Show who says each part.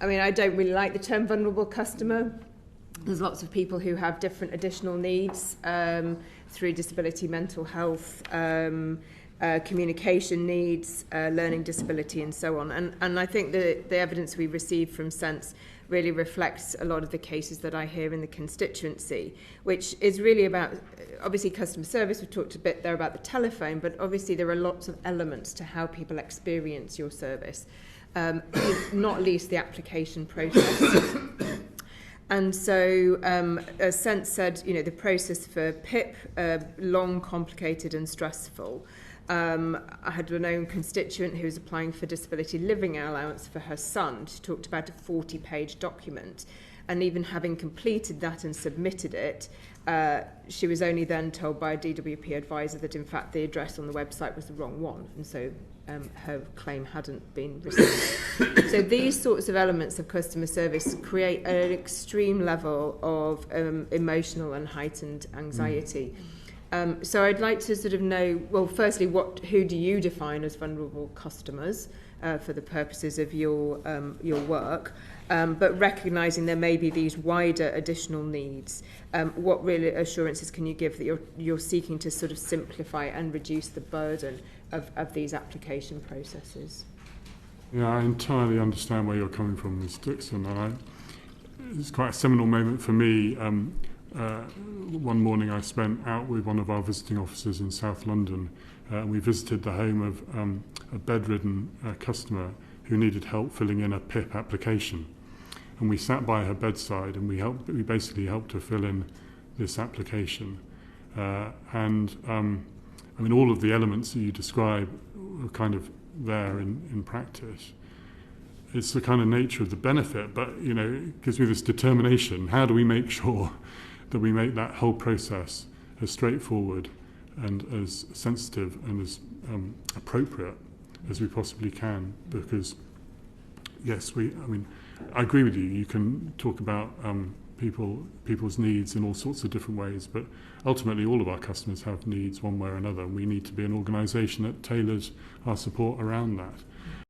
Speaker 1: I mean, I don't really like the term vulnerable customer. There's lots of people who have different additional needs through disability, mental health, communication needs, learning disability and so on. And I think the evidence we received from Sense really reflects a lot of the cases that I hear in the constituency, which is really about, obviously, customer service. We've talked a bit there about the telephone, but obviously there are lots of elements to how people experience your service, not least the application process. And so, as Sense said, you know, the process for PIP, long, complicated and stressful. I had an own constituent who was applying for disability living allowance for her son. She talked about a 40-page document. And even having completed that and submitted it, she was only then told by a DWP advisor that, in fact, the address on the website was the wrong one. And so her claim hadn't been received. So these sorts of elements of customer service create an extreme level of emotional and heightened anxiety. So I'd like to sort of know, well, firstly, who do you define as vulnerable customers for the purposes of your work? But recognising there may be these wider additional needs, what really assurances can you give that you're seeking to sort of simplify and reduce the burden of these application processes?
Speaker 2: Yeah, I entirely understand where you're coming from, Ms. Dixon, and it's quite a seminal moment for me. One morning I spent out with one of our visiting officers in South London, and we visited the home of a bedridden customer who needed help filling in a PIP application. And we sat by her bedside and we basically helped her fill in this application. I mean, all of the elements that you describe are kind of there in practice. It's the kind of nature of the benefit, but, you know, it gives me this determination. How do we make sure that we make that whole process as straightforward and as sensitive and as appropriate as we possibly can? Because, yes, I agree with you. You can talk about people's needs in all sorts of different ways, but ultimately all of our customers have needs one way or another, and we need to be an organisation that tailors our support around that.